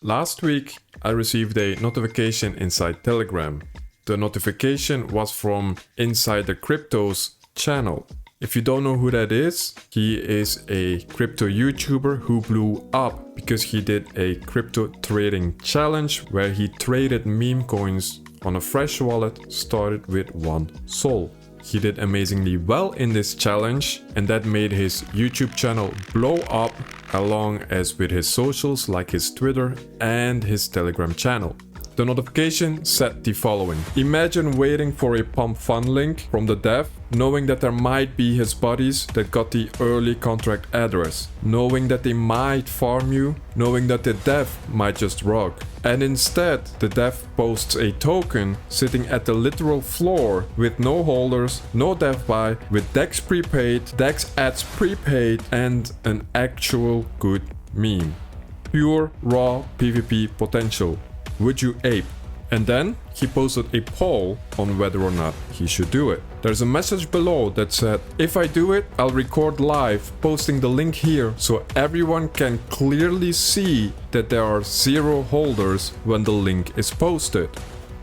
Last week, I received a notification inside Telegram. The notification was from Insyder Crypto's channel. If you don't know who that is, he is a crypto YouTuber who blew up because he did a crypto trading challenge where he traded meme coins on a fresh wallet started with 1 sol. He did amazingly well in this challenge, and that made his YouTube channel blow up, along as with his socials like his Twitter and his Telegram channel. The notification said the following: imagine waiting for a pump fund link from the dev, knowing that there might be his buddies that got the early contract address, knowing that they might farm you, knowing that the dev might just rug. And instead, the dev posts a token sitting at the literal floor with no holders, no dev buy, with DEX prepaid, DEX ads prepaid, and an actual good meme. Pure raw PvP potential. Would you ape? And then he posted a poll on whether or not he should do it. There's a message below that said, if I do it, I'll record live, posting the link here so everyone can clearly see that there are 0 holders when the link is posted.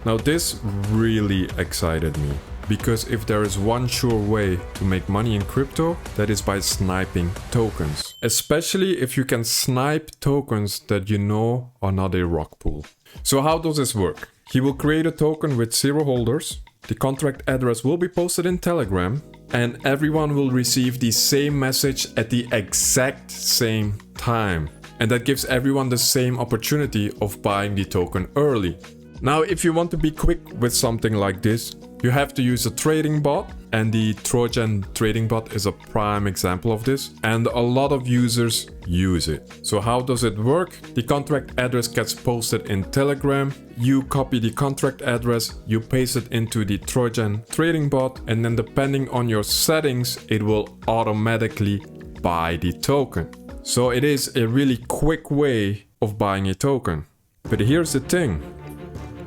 Now this really excited me, because if there is one sure way to make money in crypto, that is by sniping tokens. Especially if you can snipe tokens that you know are not a rug pull. So how does this work? He will create a token with 0 holders, the contract address will be posted in Telegram, and everyone will receive the same message at the exact same time. And that gives everyone the same opportunity of buying the token early. Now, if you want to be quick with something like this, you have to use a trading bot, and the Trojan trading bot is a prime example of this, and a lot of users use it. So how does it work? The contract address gets posted in Telegram, you copy the contract address, you paste it into the Trojan trading bot, and then depending on your settings, it will automatically buy the token. So it is a really quick way of buying a token. But here's the thing,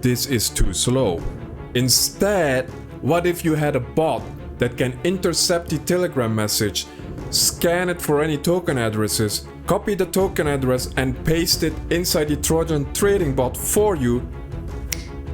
this is too slow. Instead, what if you had a bot that can intercept the Telegram message, scan it for any token addresses, copy the token address and paste it inside the Trojan trading bot for you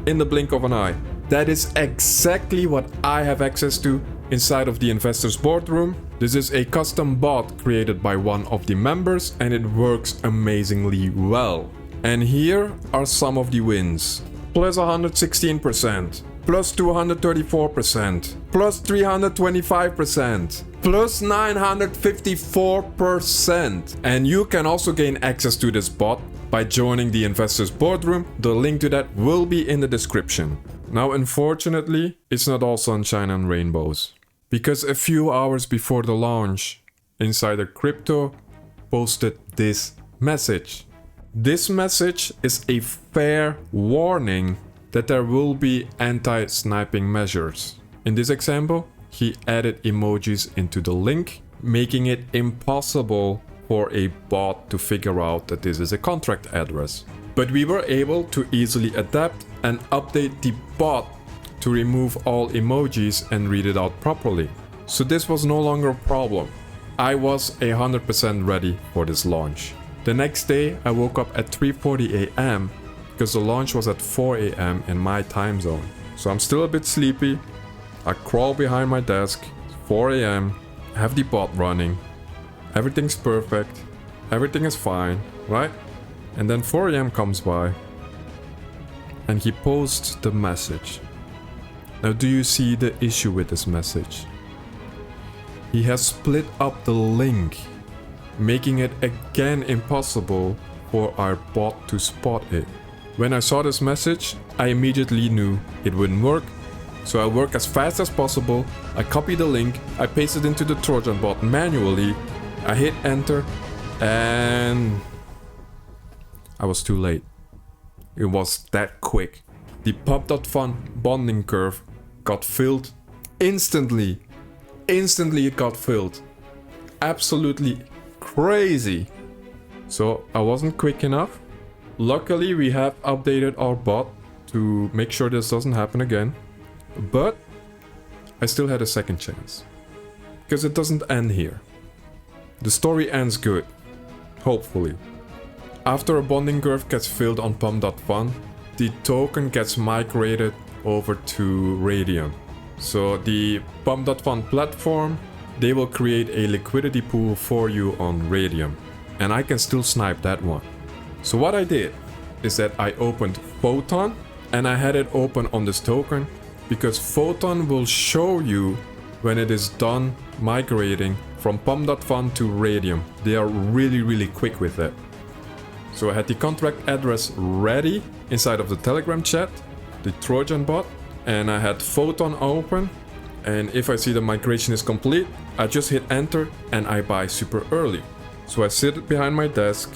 in the blink of an eye? That is exactly what I have access to inside of the investors boardroom. This is a custom bot created by one of the members, and it works amazingly well. And here are some of the wins. Plus 116%, plus 234%, plus 325%, plus 954%. And you can also gain access to this bot by joining the Investors Boardroom. The link to that will be in the description. Now, unfortunately, it's not all sunshine and rainbows, because a few hours before the launch, Insyder Crypto posted this message. This message is a fair warning that there will be anti-sniping measures. In this example, he added emojis into the link, making it impossible for a bot to figure out that this is a contract address. But we were able to easily adapt and update the bot to remove all emojis and read it out properly. So this was no longer a problem. I was 100% ready for this launch. The next day, I woke up at 3:40 a.m. because the launch was at 4 a.m. in my time zone. So I'm still a bit sleepy. I crawl behind my desk, 4 a.m., have the bot running. Everything's perfect. Everything is fine, right? And then 4 a.m. comes by and he posts the message. Now, do you see the issue with this message? He has split up the link, making it again impossible for our bot to spot it. When I saw this message, I immediately knew it wouldn't work. So I work as fast as possible, I copy the link, I paste it into the Trojan bot manually, I hit enter, and I was too late. It was that quick. The pop.fun bonding curve got filled instantly. Instantly it got filled. Absolutely crazy. So I wasn't quick enough. Luckily we have updated our bot to make sure this doesn't happen again. But I still had a second chance. Because it doesn't end here. The story ends good. Hopefully. After a bonding curve gets filled on pump.fun, the token gets migrated over to Radium. So the pump.fun platform, they will create a liquidity pool for you on Radium. And I can still snipe that one. So what I did is that I opened Photon and I had it open on this token because Photon will show you when it is done migrating from pump.fun to Radium. They are really quick with that. So I had the contract address ready inside of the Telegram chat, the Trojan bot, and I had Photon open. And if I see the migration is complete, I just hit enter and I buy super early. So I sit behind my desk,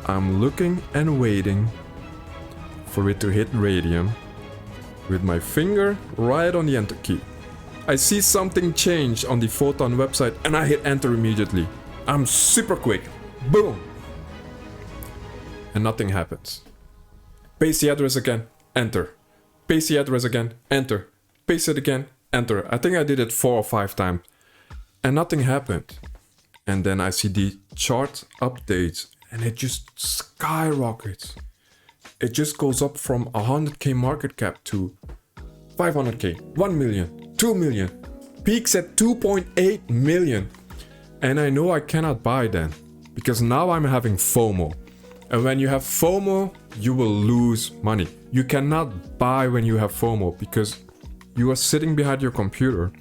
I'm looking and waiting for it to hit Radium with my finger right on the enter key. I see something change on the Photon website and I hit enter immediately. I'm super quick. Boom! And nothing happens. Paste the address again, enter. Paste the address again, enter. Paste it again, enter. I think I did it 4 or 5 times. And nothing happened. And then I see the chart updates and it just skyrockets. It just goes up from 100k market cap to 500k, 1 million, 2 million, peaks at 2.8 million. And I know I cannot buy then because now I'm having FOMO. And when you have FOMO, you will lose money. You cannot buy when you have FOMO because you are sitting behind your computer.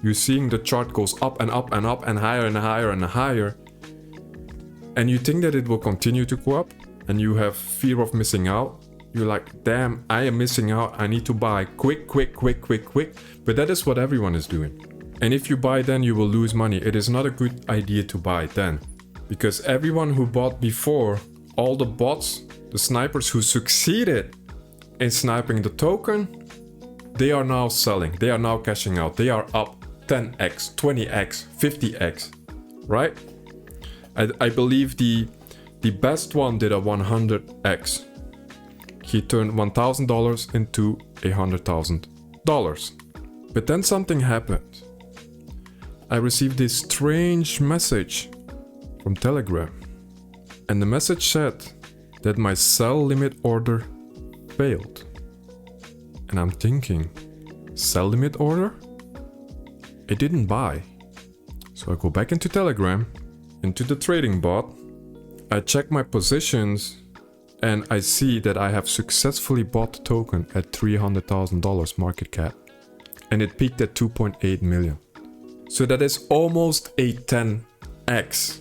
You're seeing the chart goes up and up and up and higher and higher and higher. And you think that it will continue to go up and you have fear of missing out. You're like, damn, I am missing out. I need to buy quick. But that is what everyone is doing. And if you buy then, you will lose money. It is not a good idea to buy then. Because everyone who bought before, all the bots, the snipers who succeeded in sniping the token, they are now selling. They are now cashing out. They are up 10x, 20x, 50x, right? I believe the best one did a 100x. He turned $1,000 into $100,000. But then something happened. I received this strange message from Telegram. And the message said that my sell limit order failed. And I'm thinking, sell limit order? It didn't buy. So I go back into Telegram, into the trading bot. I check my positions and I see that I have successfully bought the token at $300,000 market cap. And it peaked at 2.8 million. So that is almost a 10x.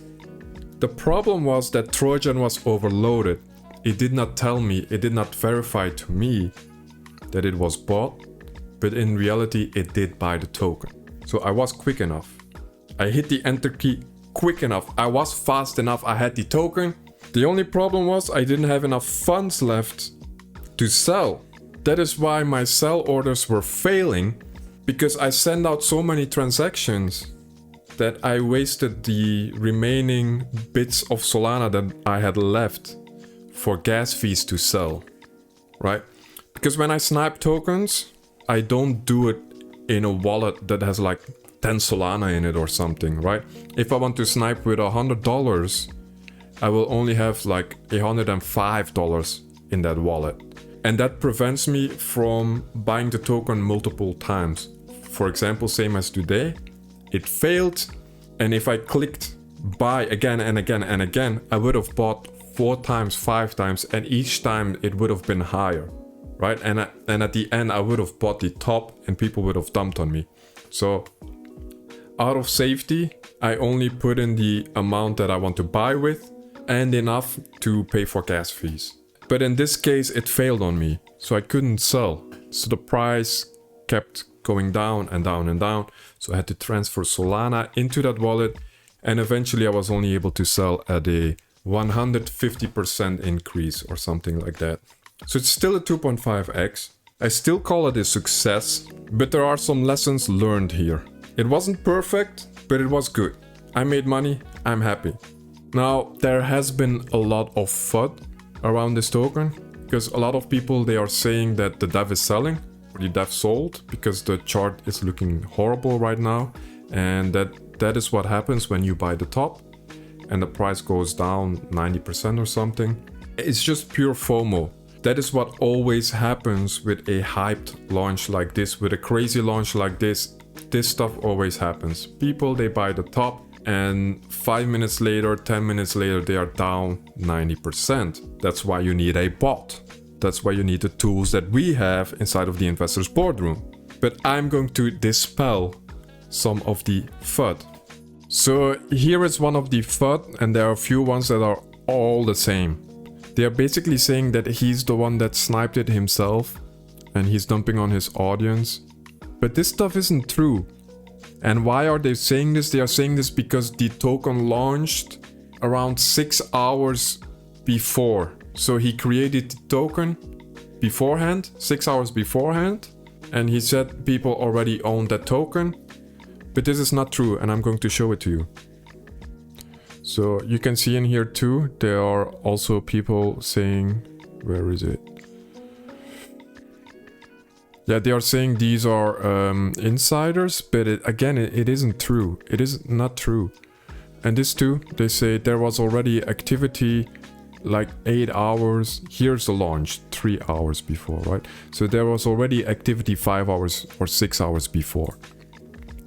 The problem was that Trojan was overloaded. It did not tell me, it did not verify to me that it was bought, but in reality it did buy the token. So I was quick enough. I hit the enter key quick enough. I was fast enough. I had the token. The only problem was I didn't have enough funds left to sell. That is why my sell orders were failing, because I sent out so many transactions that I wasted the remaining bits of Solana that I had left for gas fees to sell, right? Because when I snipe tokens, I don't do it in a wallet that has like 10 Solana in it or something, right? If I want to snipe with $100, I will only have like $105 in that wallet. And that prevents me from buying the token multiple times. For example, same as today, it failed. And if I clicked buy again and again and again, I would have bought 4 times, 5 times, and each time it would have been higher, right? And at the end, I would have bought the top and people would have dumped on me. So out of safety, I only put in the amount that I want to buy with and enough to pay for gas fees. But in this case, it failed on me, so I couldn't sell. So the price kept going down and down and down. So I had to transfer Solana into that wallet. And eventually I was only able to sell at a 150% increase or something like that. So it's still a 2.5x. I still call it a success, but there are some lessons learned here. It wasn't perfect, but it was good. I made money, I'm happy. Now, there has been a lot of FUD around this token, because a lot of people, they are saying that the dev is selling, or the dev sold, because the chart is looking horrible right now, and that is what happens when you buy the top, and the price goes down 90% or something. It's just pure FOMO. That is what always happens with a hyped launch like this, with a crazy launch like this. This stuff always happens. People, they buy the top, and 5 minutes later, 10 minutes later, they are down 90%. That's why you need a bot. That's why you need the tools that we have inside of the Investors Boardroom. But I'm going to dispel some of the FUD. So here is one of the FUD, and there are a few ones that are all the same. They are basically saying that he's the one that sniped it himself and he's dumping on his audience. But this stuff isn't true. And why are they saying this? They are saying this because the token launched around 6 hours before. So he created the token beforehand, 6 hours beforehand, and he said people already own that token. But this is not true, and I'm going to show it to you. So you can see in here too, there are also people saying, where is it? Yeah, they are saying these are insiders, but it isn't true. It is not true. And this too, they say there was already activity like 8 hours. Here's the launch 3 hours before, right? So there was already activity 5 hours or 6 hours before,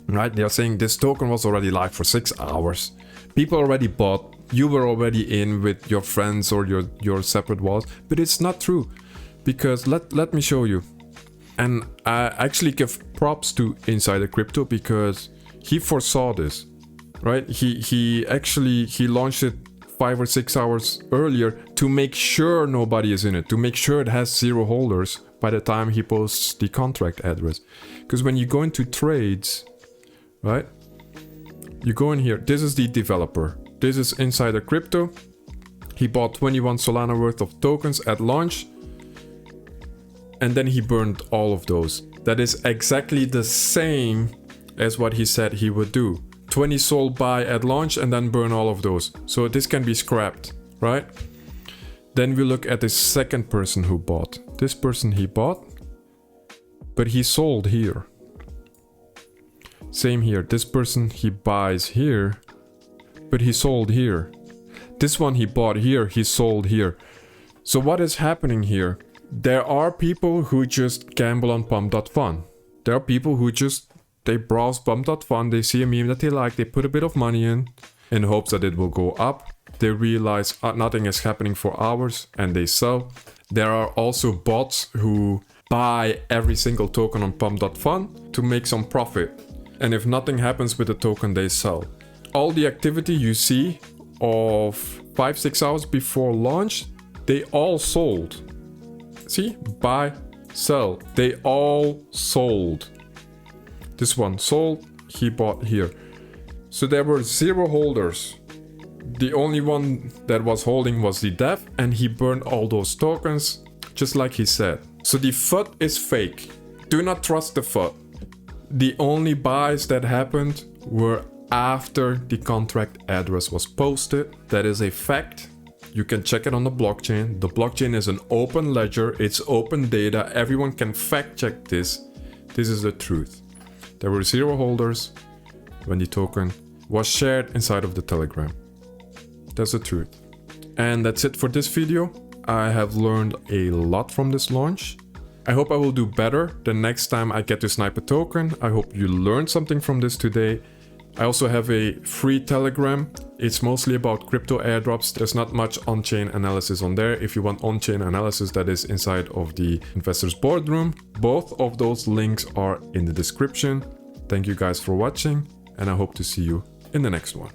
right? They are saying this token was already live for 6 hours. People already bought, you were already in with your friends or your separate wallets, but it's not true, because let me show you. And I actually give props to Insyder Crypto because he foresaw this, right? He launched it 5 or 6 hours earlier to make sure nobody is in it, to make sure it has 0 holders by the time he posts the contract address. Because when you go into trades, right? You go in here, this is the developer. This is Insyder Crypto. He bought 21 Solana worth of tokens at launch. And then he burned all of those. That is exactly the same as what he said he would do. 20 Sol buy at launch and then burn all of those. So this can be scrapped, right? Then we look at the second person who bought. This person he bought, but he sold here. Same here, this person he buys here, but he sold here. This one he bought here, he sold here. So what is happening here? There are people who just gamble on pump.fun. There are people who they browse pump.fun, they see a meme that they like, they put a bit of money in hopes that it will go up. They realize nothing is happening for hours and they sell. There are also bots who buy every single token on pump.fun to make some profit. And if nothing happens with the token, they sell. All the activity you see of 5-6 hours before launch, they all sold. See, buy, sell, they all sold. This one sold, he bought here. So there were 0 holders. The only one that was holding was the dev, and he burned all those tokens, just like he said. So the FUD is fake. Do not trust the FUD. The only buys that happened were after the contract address was posted. That is a fact. You can check it on the blockchain. The blockchain is an open ledger. It's open data. Everyone can fact check this. This is the truth. There were 0 holders when the token was shared inside of the Telegram. That's the truth. And that's it for this video. I have learned a lot from this launch. I hope I will do better the next time I get to snipe a token. I hope you learned something from this today. I also have a free Telegram. It's mostly about crypto airdrops. There's not much on-chain analysis on there. If you want on-chain analysis, that is inside of the Investors Boardroom. Both of those links are in the description. Thank you guys for watching, and I hope to see you in the next one.